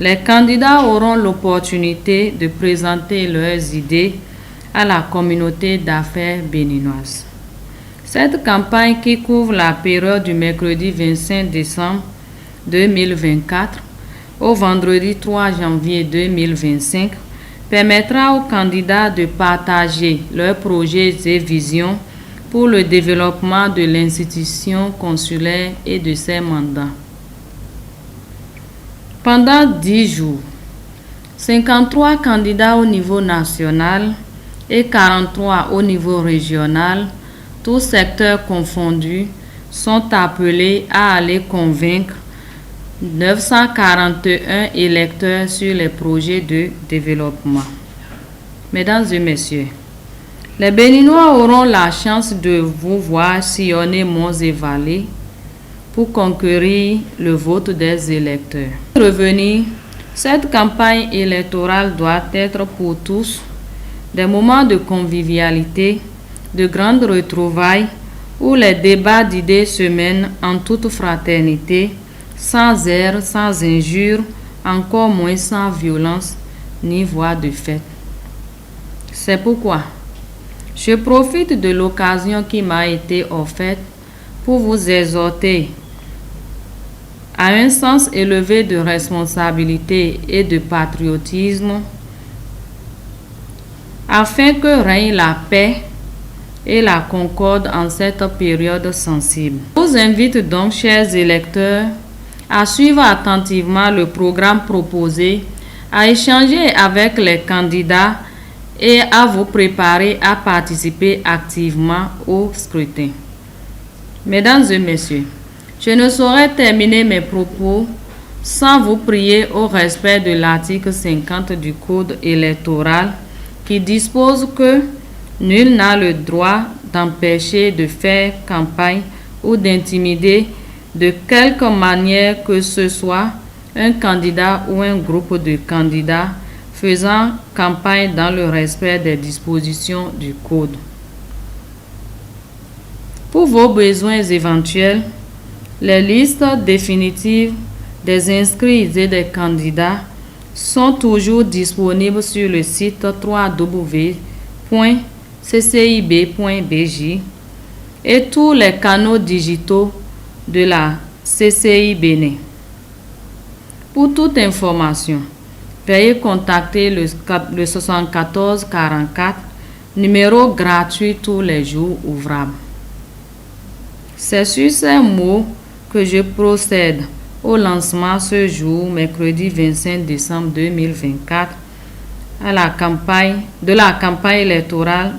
Les candidats auront l'opportunité de présenter leurs idées à la communauté d'affaires béninoise. Cette campagne qui couvre la période du mercredi 25 décembre 2024 au vendredi 3 janvier 2025 permettra aux candidats de partager leurs projets et visions pour le développement de l'institution consulaire et de ses mandats. Pendant 10 jours, 53 candidats au niveau national et 43 au niveau régional, tous secteurs confondus, sont appelés à aller convaincre 941 électeurs sur les projets de développement. Mesdames et messieurs, les Béninois auront la chance de vous voir sillonner monts et vallées pour conquérir le vote des électeurs. Pour revenir, cette campagne électorale doit être pour tous des moments de convivialité, de grandes retrouvailles où les débats d'idées se mènent en toute fraternité, sans air, sans injure, encore moins sans violence ni voix de fait. C'est pourquoi je profite de l'occasion qui m'a été offerte pour vous exhorter à un sens élevé de responsabilité et de patriotisme afin que règne la paix et la concorde en cette période sensible. Je vous invite donc, chers électeurs, à suivre attentivement le programme proposé, à échanger avec les candidats et à vous préparer à participer activement au scrutin. Mesdames et messieurs, je ne saurais terminer mes propos sans vous prier au respect de l'article 50 du Code électoral qui dispose que nul n'a le droit d'empêcher de faire campagne ou d'intimider de quelque manière que ce soit un candidat ou un groupe de candidats faisant campagne dans le respect des dispositions du Code. Pour vos besoins éventuels, les listes définitives des inscrits et des candidats sont toujours disponibles sur le site www.ccib.bj et tous les canaux digitaux de la CCI Bénin. Pour toute information, veuillez contacter le 74 44, numéro gratuit tous les jours ouvrables. C'est sur ces mots que je procède au lancement ce jour, mercredi 25 décembre 2024, de la campagne électorale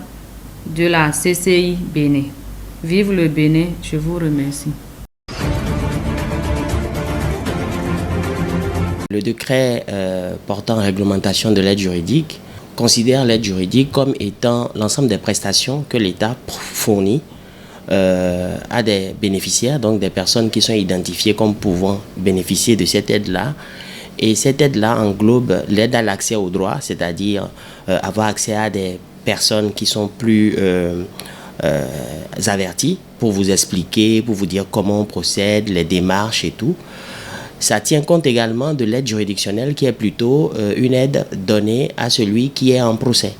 de la CCI Bénin. Vive le Bénin, je vous remercie. Le décret portant réglementation de l'aide juridique considère l'aide juridique comme étant l'ensemble des prestations que l'État fournit à des bénéficiaires, donc des personnes qui sont identifiées comme pouvant bénéficier de cette aide-là. Et cette aide-là englobe l'aide à l'accès aux droits, c'est-à-dire avoir accès à des personnes qui sont plus averties pour vous expliquer, pour vous dire comment on procède, les démarches et tout. Ça tient compte également de l'aide juridictionnelle qui est plutôt une aide donnée à celui qui est en procès.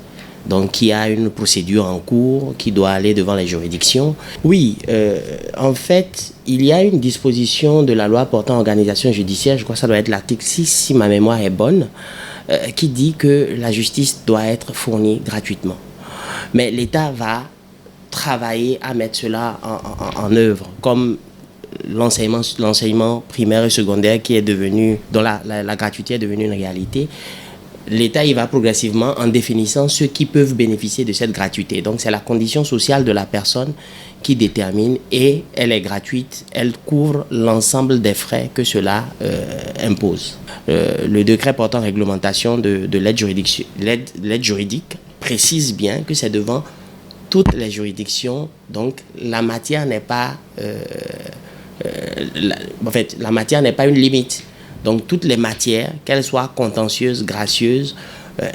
Donc qui a une procédure en cours, qui doit aller devant les juridictions. Oui, en fait, il y a une disposition de la loi portant organisation judiciaire, je crois que ça doit être l'article 6 si ma mémoire est bonne, qui dit que la justice doit être fournie gratuitement. Mais l'État va travailler à mettre cela en œuvre, comme l'enseignement primaire et secondaire qui est devenu, dont la gratuité est devenue une réalité. L'État y va progressivement en définissant ceux qui peuvent bénéficier de cette gratuité. Donc c'est la condition sociale de la personne qui détermine et elle est gratuite, elle couvre l'ensemble des frais que cela impose. Le décret portant réglementation de l'aide juridique précise bien que c'est devant toutes les juridictions, donc la matière n'est pas la matière n'est pas une limite. Donc toutes les matières, qu'elles soient contentieuses, gracieuses,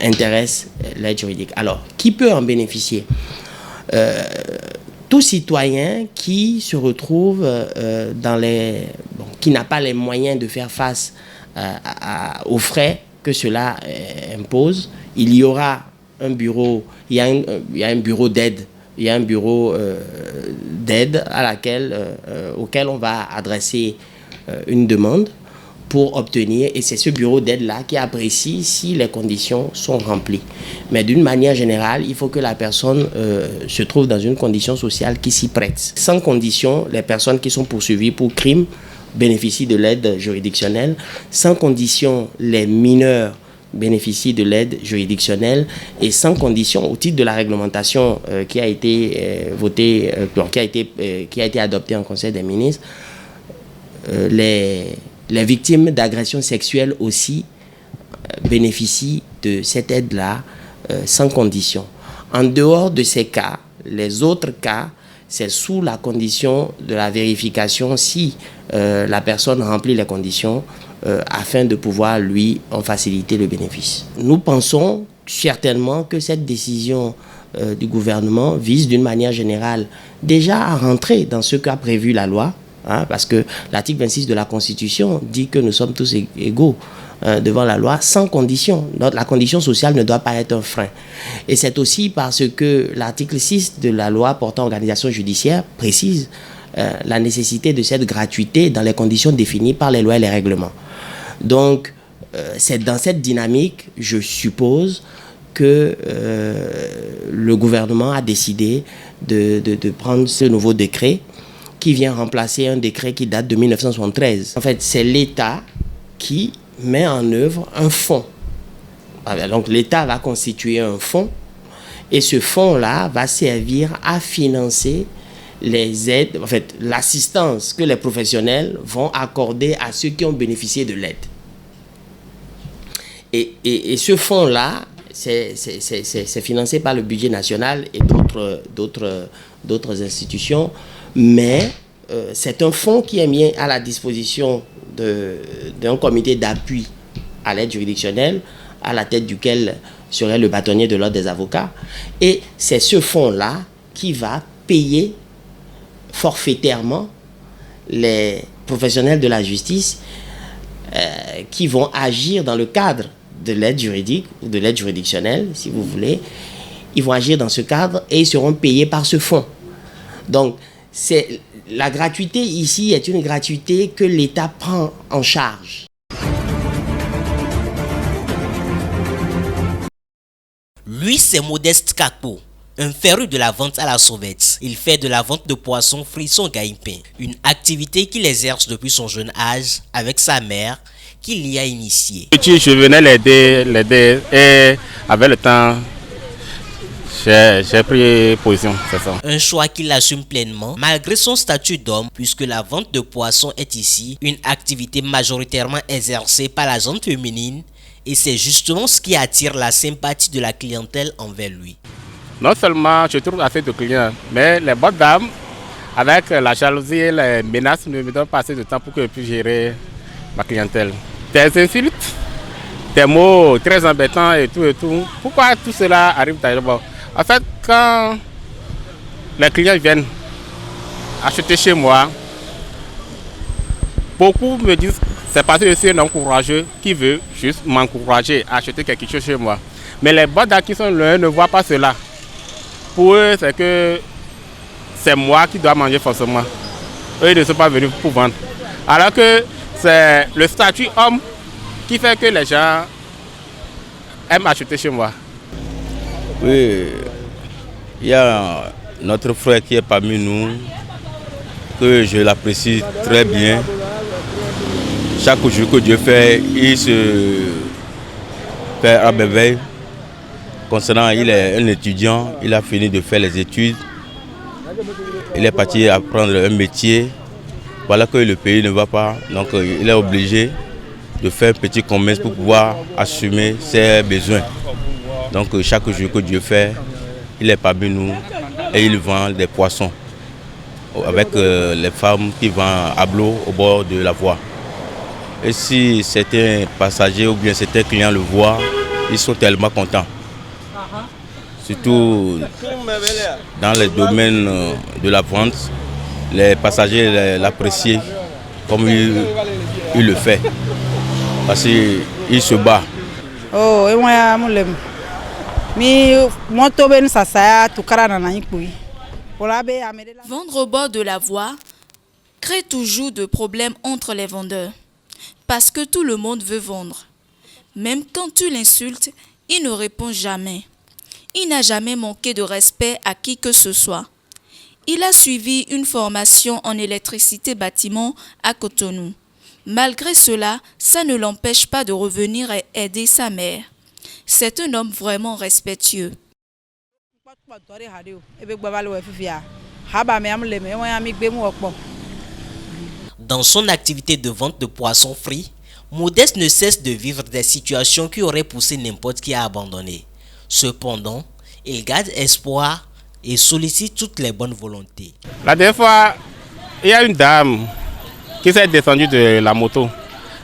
intéressent l'aide juridique. Alors, qui peut en bénéficier? Tout citoyen qui se retrouve qui n'a pas les moyens de faire face aux frais que cela impose. Il y aura un bureau, il y a un bureau d'aide. Il y a un bureau d'aide auquel on va adresser une demande pour obtenir, et c'est ce bureau d'aide-là qui apprécie si les conditions sont remplies. Mais d'une manière générale, il faut que la personne se trouve dans une condition sociale qui s'y prête. Sans condition, les personnes qui sont poursuivies pour crime bénéficient de l'aide juridictionnelle. Sans condition, les mineurs bénéficient de l'aide juridictionnelle, et sans condition, au titre de la réglementation qui a été votée, qui a été adoptée en Conseil des ministres, les victimes d'agressions sexuelles aussi bénéficient de cette aide-là sans condition. En dehors de ces cas, les autres cas, c'est sous la condition de la vérification si la personne remplit les conditions afin de pouvoir lui en faciliter le bénéfice. Nous pensons certainement que cette décision du gouvernement vise d'une manière générale déjà à rentrer dans ce qu'a prévu la loi, parce que l'article 26 de la Constitution dit que nous sommes tous égaux devant la loi sans condition. Donc, la condition sociale ne doit pas être un frein. Et c'est aussi parce que l'article 6 de la loi portant organisation judiciaire précise la nécessité de cette gratuité dans les conditions définies par les lois et les règlements. Donc, c'est dans cette dynamique, je suppose, que le gouvernement a décidé de prendre ce nouveau décret qui vient remplacer un décret qui date de 1973. En fait, c'est l'État qui met en œuvre un fonds. Donc, l'État va constituer un fonds, et ce fonds-là va servir à financer les aides, en fait, l'assistance que les professionnels vont accorder à ceux qui ont bénéficié de l'aide. Et ce fonds-là, c'est financé par le budget national et d'autres institutions, mais c'est un fonds qui est mis à la disposition d'un comité d'appui à l'aide juridictionnelle, à la tête duquel serait le bâtonnier de l'ordre des avocats. Et c'est ce fonds-là qui va payer forfaitairement les professionnels de la justice qui vont agir dans le cadre de l'aide juridique ou de l'aide juridictionnelle, si vous voulez. Ils vont agir dans ce cadre et ils seront payés par ce fonds. Donc, la gratuité ici est une gratuité que l'État prend en charge. Lui, c'est Modeste Kakpo, un féru de la vente à la sauvette. Il fait de la vente de poissons frits son gagne-pain, une activité qu'il exerce depuis son jeune âge avec sa mère, qui l'y a initié. Je venais l'aider et avec le temps, j'ai pris position, c'est ça. Un choix qu'il assume pleinement malgré son statut d'homme, puisque la vente de poissons est ici une activité majoritairement exercée par la gente féminine, et c'est justement ce qui attire la sympathie de la clientèle envers lui. Non seulement je trouve assez de clients, mais les bonnes dames, avec la jalousie et les menaces, ne me donnent pas assez de temps pour que je puisse gérer ma clientèle. Des insultes, des mots très embêtants et tout et tout. Pourquoi tout cela arrive d'abord? En fait, quand les clients viennent acheter chez moi, beaucoup me disent c'est parce que je suis un homme courageux qui veut juste m'encourager à acheter quelque chose chez moi. Mais les bonnes dames qui sont loin ne voient pas cela. Pour eux, c'est que c'est moi qui dois manger forcément. Eux, ils ne sont pas venus pour vendre. Alors que c'est le statut homme qui fait que les gens aiment acheter chez moi. Oui, il y a notre frère qui est parmi nous, que je l'apprécie très bien. Chaque jour que Dieu fait, il se fait à merveille. Concernant, il est un étudiant, il a fini de faire les études. Il est parti apprendre un métier. Voilà que le pays ne va pas, donc il est obligé de faire un petit commerce pour pouvoir assumer ses besoins. Donc chaque jour que Dieu fait, il est parmi nous et il vend des poissons avec les femmes qui vendent à l'eau au bord de la voie. Et si certains passagers ou bien certains clients le voient, ils sont tellement contents. Surtout dans les domaines de la vente, les passagers l'apprécient comme il le fait. parce qu'il se bat. Oh, et moi, Vendre au bord de la voie crée toujours de problèmes entre les vendeurs, parce que tout le monde veut vendre. Même quand tu l'insultes, il ne répond jamais. Il n'a jamais manqué de respect à qui que ce soit. Il a suivi une formation en électricité bâtiment à Cotonou. Malgré cela, ça ne l'empêche pas de revenir et aider sa mère. C'est un homme vraiment respectueux. Dans son activité de vente de poissons frits, Modeste ne cesse de vivre des situations qui auraient poussé n'importe qui à abandonner. Cependant, il garde espoir et sollicite toutes les bonnes volontés. La dernière fois, il y a une dame qui s'est descendue de la moto.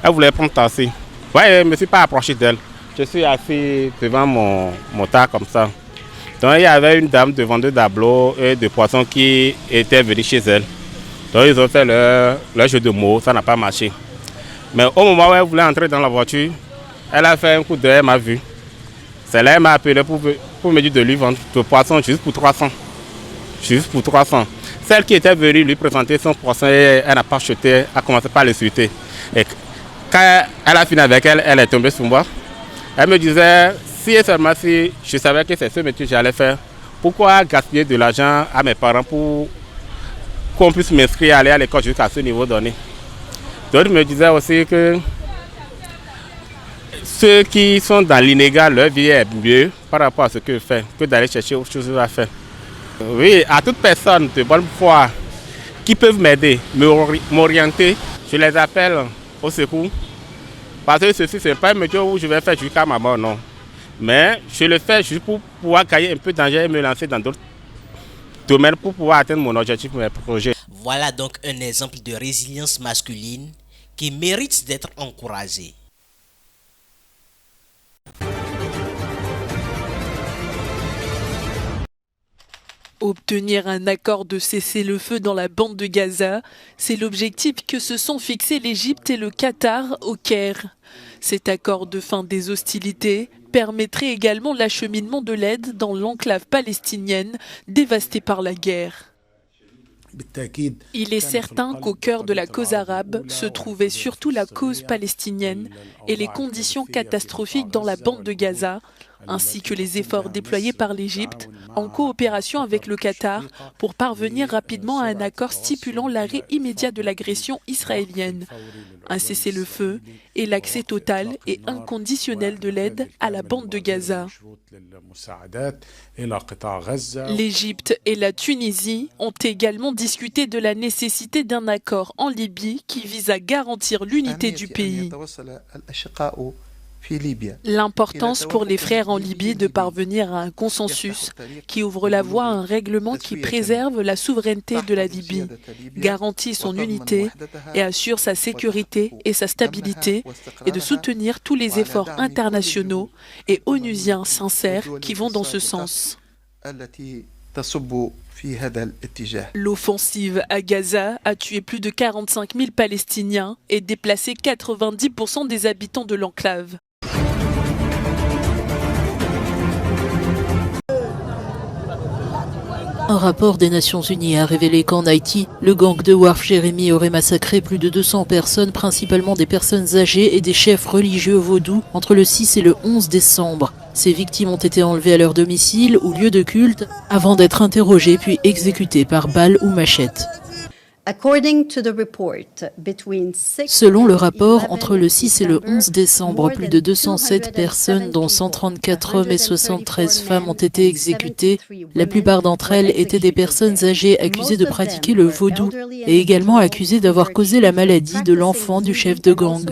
Elle voulait prendre taxi. Ouais, je ne me suis pas approché d'elle. Je suis assis devant mon tas comme ça. Donc il y avait une dame de vendeuse d'ablo et de poissons qui était venue chez elle. Donc ils ont fait leur jeu de mots, ça n'a pas marché. Mais au moment où elle voulait entrer dans la voiture, elle a fait un coup d'œil, elle m'a vu. C'est là qu'elle m'a appelé pour me dire de lui vendre le poisson juste pour 300. Juste pour 300. Celle qui était venue lui présenter son poisson, elle n'a pas acheté, elle a commencé par l'insulter. Et quand elle a fini avec elle, elle est tombée sur moi. Elle me disait, si et seulement si je savais que c'est ce métier que j'allais faire, pourquoi gaspiller de l'argent à mes parents pour qu'on puisse m'inscrire à aller à l'école jusqu'à ce niveau donné. D'autres me disaient aussi que ceux qui sont dans l'illégal, leur vie est mieux par rapport à ce que je fais que d'aller chercher autre chose à faire. Oui, à toute personne de bonne foi qui peuvent m'aider, m'orienter, je les appelle au secours. Parce que ceci, ce n'est pas un métier où je vais faire jusqu'à ma mort, non. Mais je le fais juste pour pouvoir gagner un peu d'argent et me lancer dans d'autres domaines pour pouvoir atteindre mon objectif, mes projets. Voilà donc un exemple de résilience masculine qui mérite d'être encouragé. Obtenir un accord de cessez-le-feu dans la bande de Gaza, c'est l'objectif que se sont fixés l'Égypte et le Qatar au Caire. Cet accord de fin des hostilités permettrait également l'acheminement de l'aide dans l'enclave palestinienne dévastée par la guerre. Il est certain qu'au cœur de la cause arabe se trouvait surtout la cause palestinienne et les conditions catastrophiques dans la bande de Gaza, ainsi que les efforts déployés par l'Égypte en coopération avec le Qatar pour parvenir rapidement à un accord stipulant l'arrêt immédiat de l'agression israélienne, un cessez-le-feu et l'accès total et inconditionnel de l'aide à la bande de Gaza. L'Égypte et la Tunisie ont également discuté de la nécessité d'un accord en Libye qui vise à garantir l'unité du pays. L'importance pour les frères en Libye de parvenir à un consensus qui ouvre la voie à un règlement qui préserve la souveraineté de la Libye, garantit son unité et assure sa sécurité et sa stabilité, et de soutenir tous les efforts internationaux et onusiens sincères qui vont dans ce sens. L'offensive à Gaza a tué plus de 45 000 Palestiniens et déplacé 90% des habitants de l'enclave. Un rapport des Nations Unies a révélé qu'en Haïti, le gang de Warf Jérémy aurait massacré plus de 200 personnes, principalement des personnes âgées et des chefs religieux vaudous, entre le 6 et le 11 décembre. Ces victimes ont été enlevées à leur domicile ou lieu de culte avant d'être interrogées puis exécutées par balle ou machette. Selon le rapport, entre le 6 et le 11 décembre, plus de 207 personnes, dont 134 hommes et 73 femmes, ont été exécutées. La plupart d'entre elles étaient des personnes âgées accusées de pratiquer le vaudou et également accusées d'avoir causé la maladie de l'enfant du chef de gang.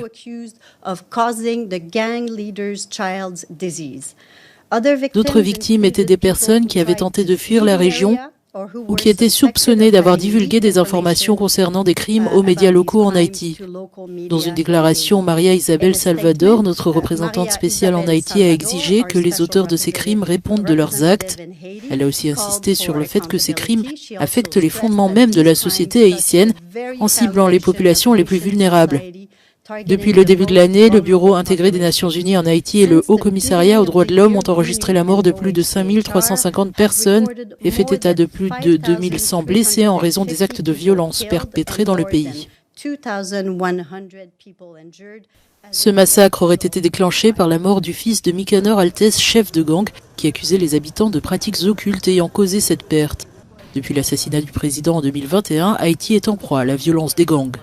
D'autres victimes étaient des personnes qui avaient tenté de fuir la région ou qui étaient soupçonnés d'avoir divulgué des informations concernant des crimes aux médias locaux en Haïti. Dans une déclaration, Maria Isabel Salvador, notre représentante spéciale en Haïti, a exigé que les auteurs de ces crimes répondent de leurs actes. Elle a aussi insisté sur le fait que ces crimes affectent les fondements même de la société haïtienne en ciblant les populations les plus vulnérables. Depuis le début de l'année, le Bureau intégré des Nations Unies en Haïti et le Haut Commissariat aux droits de l'homme ont enregistré la mort de plus de 5350 personnes et fait état de plus de 2100 blessés en raison des actes de violence perpétrés dans le pays. Ce massacre aurait été déclenché par la mort du fils de Mikanor Altès, chef de gang, qui accusait les habitants de pratiques occultes ayant causé cette perte. Depuis l'assassinat du président en 2021, Haïti est en proie à la violence des gangs.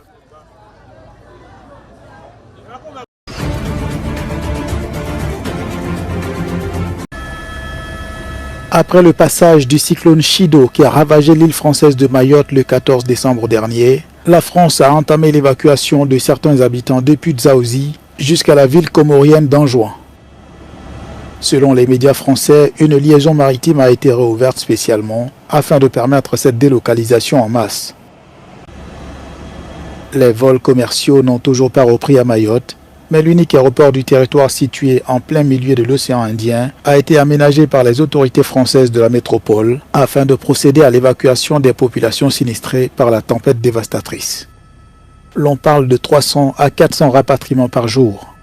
Après le passage du cyclone Chido qui a ravagé l'île française de Mayotte le 14 décembre dernier, la France a entamé l'évacuation de certains habitants depuis Dzaouzzi jusqu'à la ville comorienne d'Anjouan. Selon les médias français, une liaison maritime a été réouverte spécialement afin de permettre cette délocalisation en masse. Les vols commerciaux n'ont toujours pas repris à Mayotte, mais l'unique aéroport du territoire situé en plein milieu de l'océan Indien a été aménagé par les autorités françaises de la métropole afin de procéder à l'évacuation des populations sinistrées par la tempête dévastatrice. L'on parle de 300 à 400 rapatriements par jour.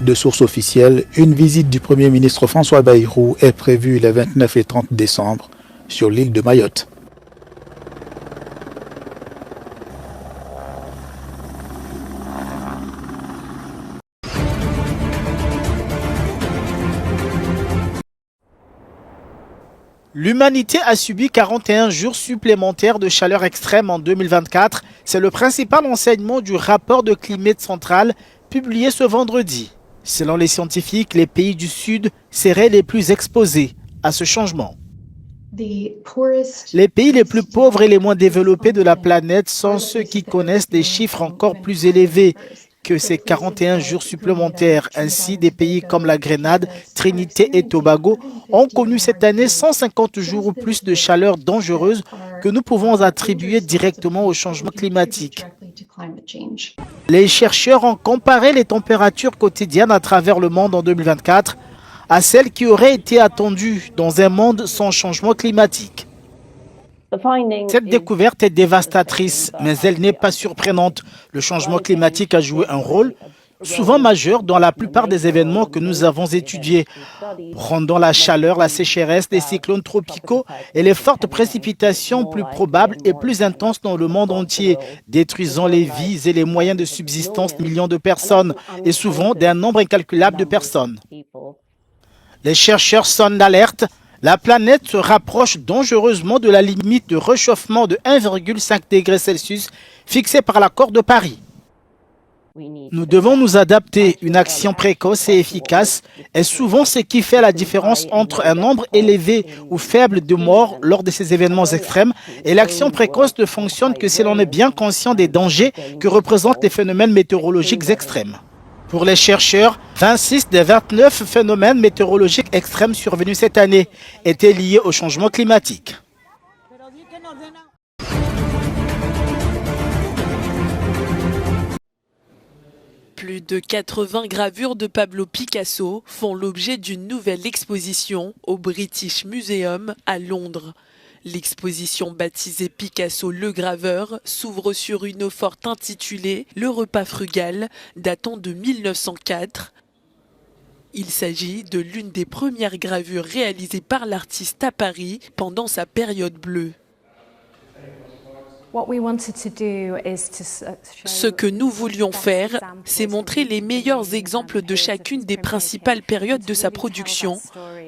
De sources officielles, une visite du Premier ministre François Bayrou est prévue les 29 et 30 décembre sur l'île de Mayotte. L'humanité a subi 41 jours supplémentaires de chaleur extrême en 2024. C'est le principal enseignement du rapport de Climate Central publié ce vendredi. Selon les scientifiques, les pays du Sud seraient les plus exposés à ce changement. Les pays les plus pauvres et les moins développés de la planète sont ceux qui connaissent des chiffres encore plus élevés que ces 41 jours supplémentaires. Ainsi, des pays comme la Grenade, Trinité et Tobago ont connu cette année 150 jours ou plus de chaleur dangereuse que nous pouvons attribuer directement au changement climatique. Les chercheurs ont comparé les températures quotidiennes à travers le monde en 2024 à celles qui auraient été attendues dans un monde sans changement climatique. Cette découverte est dévastatrice, mais elle n'est pas surprenante. Le changement climatique a joué un rôle souvent majeur dans la plupart des événements que nous avons étudiés, rendant la chaleur, la sécheresse, les cyclones tropicaux et les fortes précipitations plus probables et plus intenses dans le monde entier, détruisant les vies et les moyens de subsistance de millions de personnes et souvent d'un nombre incalculable de personnes. Les chercheurs sonnent d'alerte. La planète se rapproche dangereusement de la limite de réchauffement de 1,5 degré Celsius fixée par l'accord de Paris. Nous devons nous adapter. Une action précoce et efficace est souvent ce qui fait la différence entre un nombre élevé ou faible de morts lors de ces événements extrêmes et l'action précoce ne fonctionne que si l'on est bien conscient des dangers que représentent les phénomènes météorologiques extrêmes. Pour les chercheurs, 26 des 29 phénomènes météorologiques extrêmes survenus cette année étaient liés au changement climatique. Plus de 80 gravures de Pablo Picasso font l'objet d'une nouvelle exposition au British Museum à Londres. L'exposition baptisée Picasso le graveur s'ouvre sur une eau forte intitulée « Le repas frugal » datant de 1904. Il s'agit de l'une des premières gravures réalisées par l'artiste à Paris pendant sa période bleue. Ce que nous voulions faire, c'est montrer les meilleurs exemples de chacune des principales périodes de sa production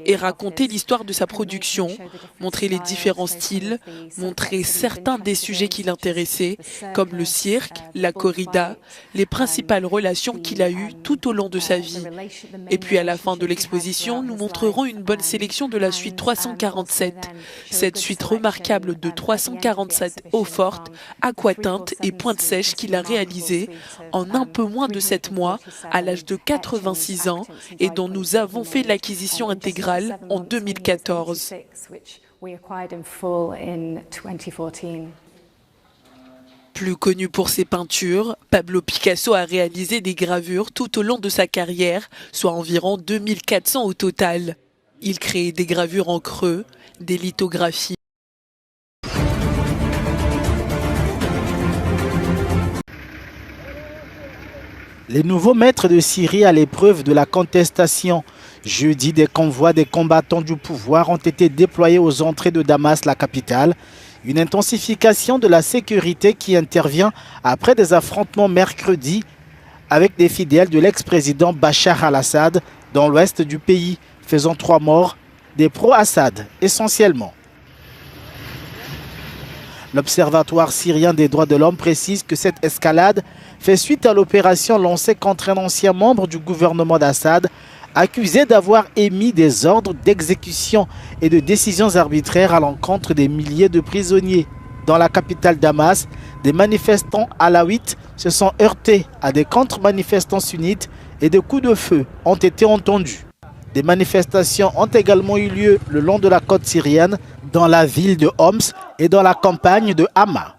et raconter l'histoire de sa production, montrer les différents styles, montrer certains des sujets qui l'intéressaient, comme le cirque, la corrida, les principales relations qu'il a eues tout au long de sa vie. Et puis à la fin de l'exposition, nous montrerons une bonne sélection de la suite 347. Cette suite remarquable de 347 eaux fortes, aquateintes et pointes sèches qu'il a réalisées en un peu moins de 7 mois, à l'âge de 86 ans, et dont nous avons fait l'acquisition intégrale en 2014. Plus connu pour ses peintures, Pablo Picasso a réalisé des gravures tout au long de sa carrière, soit environ 2400 au total. Il créait des gravures en creux, des lithographies. Les nouveaux maîtres de Syrie à l'épreuve de la contestation. Jeudi, des convois des combattants du pouvoir ont été déployés aux entrées de Damas, la capitale. Une intensification de la sécurité qui intervient après des affrontements mercredi avec des fidèles de l'ex-président Bachar al-Assad dans l'ouest du pays, faisant 3 morts, des pro-Assad essentiellement. L'Observatoire syrien des droits de l'homme précise que cette escalade fait suite à l'opération lancée contre un ancien membre du gouvernement d'Assad, accusé d'avoir émis des ordres d'exécution et de décisions arbitraires à l'encontre des milliers de prisonniers. Dans la capitale Damas, des manifestants alaouites se sont heurtés à des contre-manifestants sunnites et des coups de feu ont été entendus. Des manifestations ont également eu lieu le long de la côte syrienne, dans la ville de Homs et dans la campagne de Hama.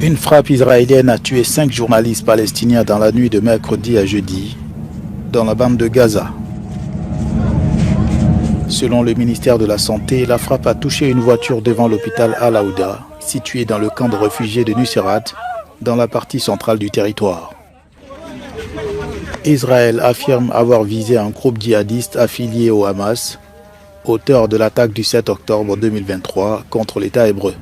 Une frappe israélienne a tué 5 journalistes palestiniens dans la nuit de mercredi à jeudi, dans la bande de Gaza. Selon le ministère de la Santé, la frappe a touché une voiture devant l'hôpital Al-Aouda, situé dans le camp de réfugiés de Nuseirat, dans la partie centrale du territoire. Israël affirme avoir visé un groupe djihadiste affilié au Hamas, auteur de l'attaque du 7 octobre 2023 contre l'État hébreu.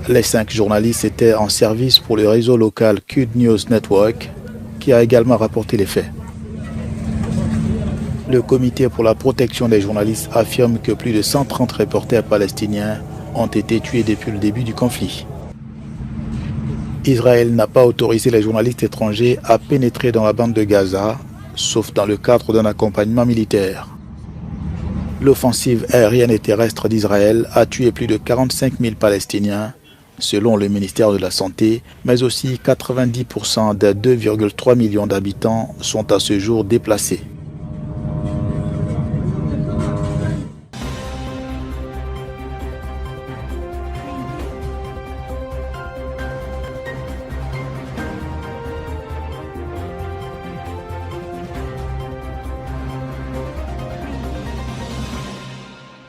Les 5 journalistes étaient en service pour le réseau local Qud News Network, qui a également rapporté les faits. Le comité pour la protection des journalistes affirme que plus de 130 reporters palestiniens ont été tués depuis le début du conflit. Israël n'a pas autorisé les journalistes étrangers à pénétrer dans la bande de Gaza, sauf dans le cadre d'un accompagnement militaire. L'offensive aérienne et terrestre d'Israël a tué plus de 45 000 Palestiniens, selon le ministère de la Santé, mais aussi 90% des 2,3 millions d'habitants sont à ce jour déplacés.